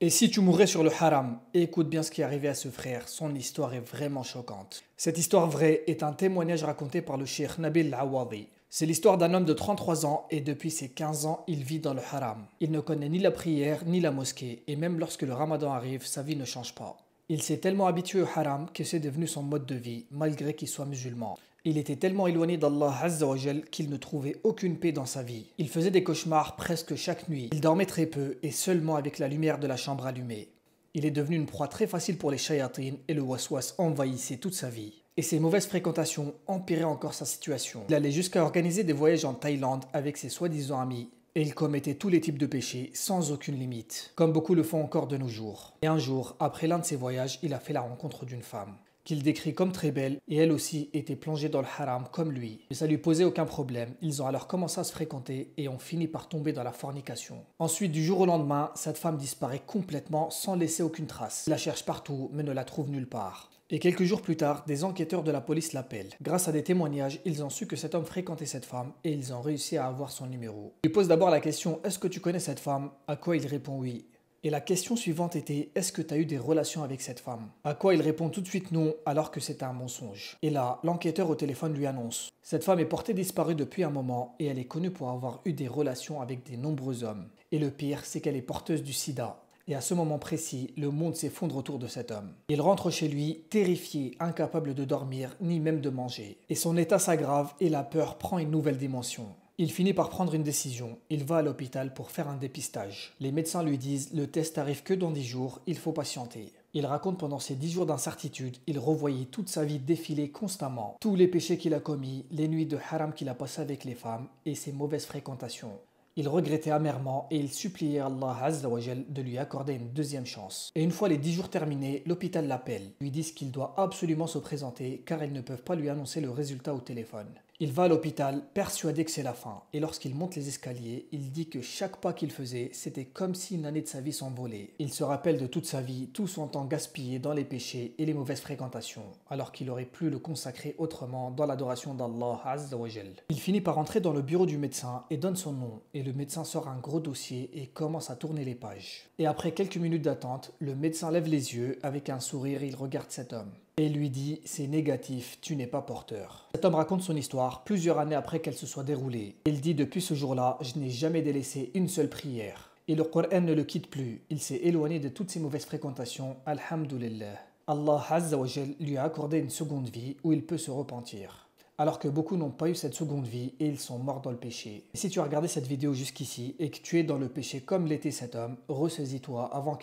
Et si tu mourais sur le haram? Écoute bien ce qui est arrivé à ce frère, son histoire est vraiment choquante. Cette histoire vraie est un témoignage raconté par le cheikh Nabil Awadi. C'est l'histoire d'un homme de 33 ans et depuis ses 15 ans, il vit dans le haram. Il ne connaît ni la prière ni la mosquée et même lorsque le ramadan arrive, sa vie ne change pas. Il s'est tellement habitué au haram que c'est devenu son mode de vie, malgré qu'il soit musulman. Il était tellement éloigné d'Allah Azza wa Jal qu'il ne trouvait aucune paix dans sa vie. Il faisait des cauchemars presque chaque nuit. Il dormait très peu et seulement avec la lumière de la chambre allumée. Il est devenu une proie très facile pour les shayatines et le waswas envahissait toute sa vie. Et ses mauvaises fréquentations empiraient encore sa situation. Il allait jusqu'à organiser des voyages en Thaïlande avec ses soi-disant amis. Et il commettait tous les types de péchés sans aucune limite, comme beaucoup le font encore de nos jours. Et un jour, après l'un de ses voyages, il a fait la rencontre d'une femme qu'il décrit comme très belle, et elle aussi était plongée dans le haram comme lui. Mais ça lui posait aucun problème, ils ont alors commencé à se fréquenter et ont fini par tomber dans la fornication. Ensuite, du jour au lendemain, cette femme disparaît complètement sans laisser aucune trace. Il la cherche partout, mais ne la trouve nulle part. Et quelques jours plus tard, des enquêteurs de la police l'appellent. Grâce à des témoignages, ils ont su que cet homme fréquentait cette femme et ils ont réussi à avoir son numéro. Il pose d'abord la question: est-ce que tu connais cette femme? À quoi il répond oui. Et la question suivante était: est-ce que tu as eu des relations avec cette femme? À quoi il répond tout de suite non, alors que c'était un mensonge. Et là, l'enquêteur au téléphone lui annonce: cette femme est portée disparue depuis un moment et elle est connue pour avoir eu des relations avec de nombreux hommes. Et le pire, c'est qu'elle est porteuse du sida. Et à ce moment précis, le monde s'effondre autour de cet homme. Il rentre chez lui, terrifié, incapable de dormir, ni même de manger. Et son état s'aggrave et la peur prend une nouvelle dimension. Il finit par prendre une décision. Il va à l'hôpital pour faire un dépistage. Les médecins lui disent: le test arrive que dans 10 jours, il faut patienter. Il raconte pendant ces 10 jours d'incertitude, il revoyait toute sa vie défiler constamment. Tous les péchés qu'il a commis, les nuits de haram qu'il a passées avec les femmes et ses mauvaises fréquentations. Il regrettait amèrement et il suppliait Allah Azza wa Jal de lui accorder une deuxième chance. Et une fois les 10 jours terminés, l'hôpital l'appelle. Lui disent qu'il doit absolument se présenter car ils ne peuvent pas lui annoncer le résultat au téléphone. Il va à l'hôpital, persuadé que c'est la fin. Et lorsqu'il monte les escaliers, il dit que chaque pas qu'il faisait, c'était comme si une année de sa vie s'envolait. Il se rappelle de toute sa vie, tout son temps gaspillé dans les péchés et les mauvaises fréquentations, alors qu'il aurait pu le consacrer autrement dans l'adoration d'Allah Azza wa Jal. Il finit par entrer dans le bureau du médecin et donne son nom. Et le médecin sort un gros dossier et commence à tourner les pages. Et après quelques minutes d'attente, le médecin lève les yeux, avec un sourire, il regarde cet homme. Et lui dit: c'est négatif, tu n'es pas porteur. Cet homme raconte son histoire plusieurs années après qu'elle se soit déroulée. Il dit: depuis ce jour-là, je n'ai jamais délaissé une seule prière. Et le Coran ne le quitte plus. Il s'est éloigné de toutes ses mauvaises fréquentations. Alhamdulillah. Allah Azza wa Jal lui a accordé une seconde vie où il peut se repentir. Alors que beaucoup n'ont pas eu cette seconde vie et ils sont morts dans le péché. Et si tu as regardé cette vidéo jusqu'ici et que tu es dans le péché comme l'était cet homme, ressaisis-toi avant qu'il